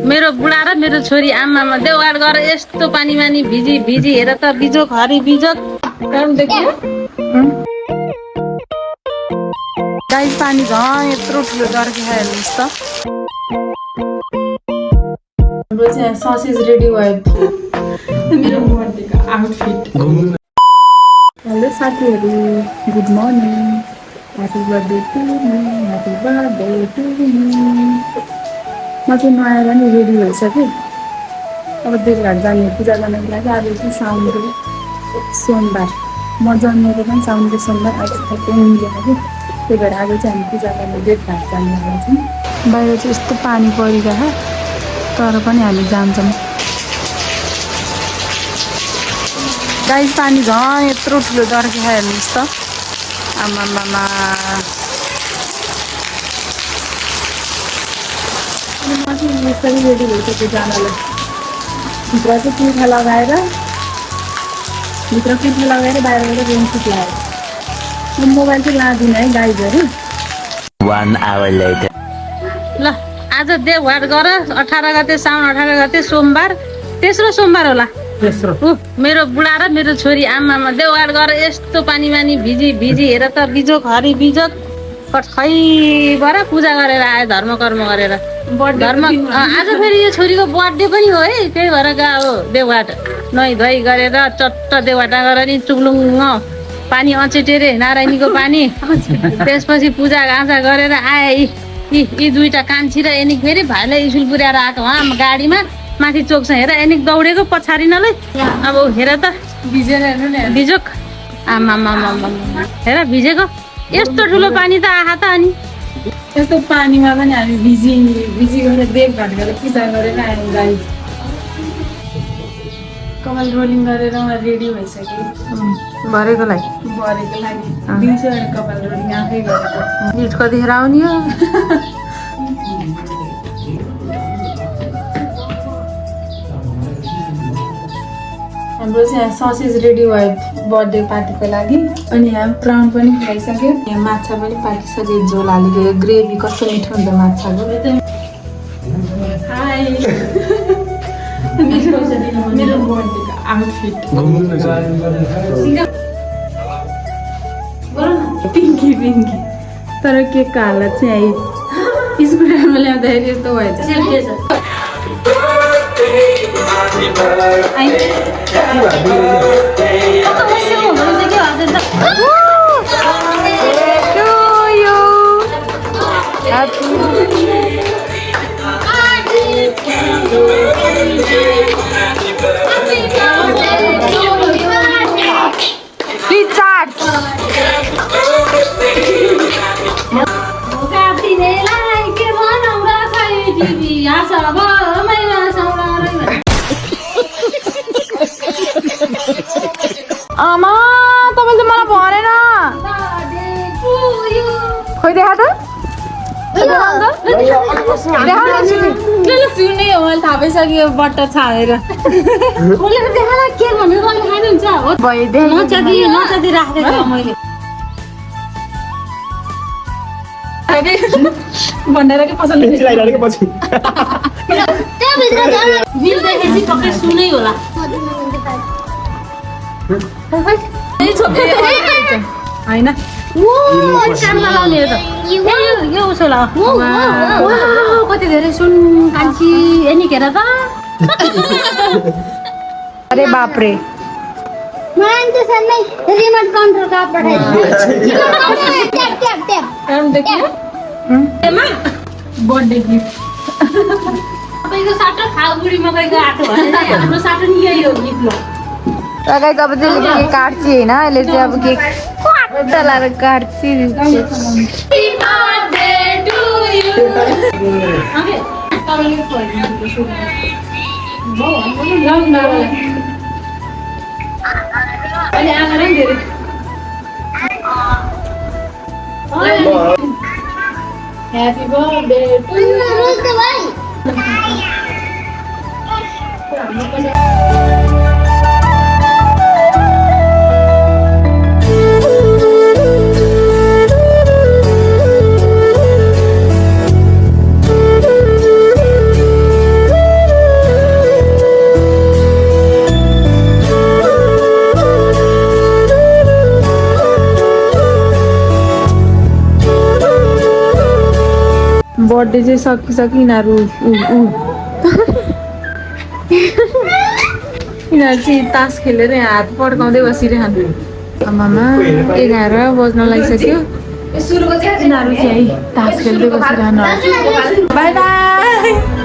मेरो बुढा र मेरो छोरी आमामा देउघाट गरेर यस्तो पानीमा नि भिजी भिजी हेर त बिजोक हरि बिजोक गाइस पानी झन् यत्रो ठुलो जर्के हेर्नुहोस् त हाम्रो चाहिँ ससेज रेडी भयो मेरो बर्थडेको आउटफिट हेलो साथीहरू good morning happy birthday to me happy birthday to me म चाहिँ नुहाएर नि रेडी भइसकेँ अब देवघाट जाने पूजा गर्नको लागि आज चाहिँ साउनको सोमबार म जन्मेको पनि साउनको सोमबार आज ठ्याक्कै मिलेन कि त्यही भएर आज चाहिँ हामी पूजा गर्ने देवघाट जाने भएर चाहिँ बाहिर चाहिँ यस्तो पानी परिरहेको तर पनि हामी जान्छौँ गाइस पानी झन् यत्रो ठुलो जर्के हेर्नुहोस् त आमामामा म चाहिँ यसरी रेडी भइसक्यो जानलाई भित्र चाहिँ पिठा लगाएर बाहिर गएर रेनसुट लगाएर मोबाइल चाहिँ लाँदिनँ है गाइजहरू 1 hour later ल आज देवघाट गर 18 गते साउन 18 गते सोमबार तेस्रो सोमबार होला मेरो बुढा र मेरो छोरी आमामा देवघाट गरेर यस्तो पानीमा नि भिजी भिजी हेर त बिजोक हरि बिजोक खैबाट पूजा गरेर आयो धर्म कर्म गरेर आज फेरि यो छोरीको बर्थडे पनि हो है त्यही भएर गयो देवघाट नुहाइ धुवाइ गरेर चट्ट देवघाट गरेर नि चुब्लुङ्ग पानी अचेटे रे नारायणीको पानी त्यसपछि पूजा आजा गरेर आए यी दुईटा कान्छी र एनिक फेरि भाइलाई स्कुल पुर्याएर आएको उहाँ गाडीमा माथि चोक छ हेर एनिक दौडेको पछाडि नलै अब हेर त बिजोक आमामा हेर भिजेको यस्तो ठुलो पानी त आहा त अनि यस्तो पानीमा पनि हामी भिजी गरेर देवघाट गएर पूजा गरेर आयौँ गाई कपाल रोलिङ गरेर उहाँ रेडी भइसक्यो भरेको लागि दिउँसो कपाल रोलिङ आफै गरेको निट कतिखेर आउने हो हाम्रो चाहिँ ससेज रेडी भयो बर्थडे पार्टीको लागि अनि यहाँ प्राउन पनि खुवाइसक्यो यहाँ माछा पनि पाकिसक्यो झोल हालेको ग्रेभी कस्तो मिठो हुन्छ माछाको हाई मेरो बर्थडेको आउटफिट पिङ्की तर केकको हालत चाहिँ आई स्कुटरमा ल्याउँदाखेरि यस्तो भएछ आमा तपाईँले मलाई भनेन खोइ देखा त सुने हो मैले थाहा पाइसक्यो बट्टा छाएर भनेर के पसन्द सुनै होला होइन कति धेरै सुन कान्छी एनी हेर त अरे बापरे रिमोट कंट्रोल का बर्थडे गिफ्ट तपाईँको साटो खाउ बुढी मकैको आटो भने हाम्रो साटो नि यही हो गिफ्ट अब चाहिँ केक काट्छ होइन अहिले चाहिँ अब केक लाएर काट्छ Happy birthday to you. Birthday चाहिँ सकिसक्यो यिनीहरू यिनीहरू चाहिँ तास खेलेर यहाँ हात पड्काउँदै बसिरहनु आमामा 11 बज्न लागिसक्यो यिनीहरू चाहिँ तास खेल्दै बसिरहनु बाई बाई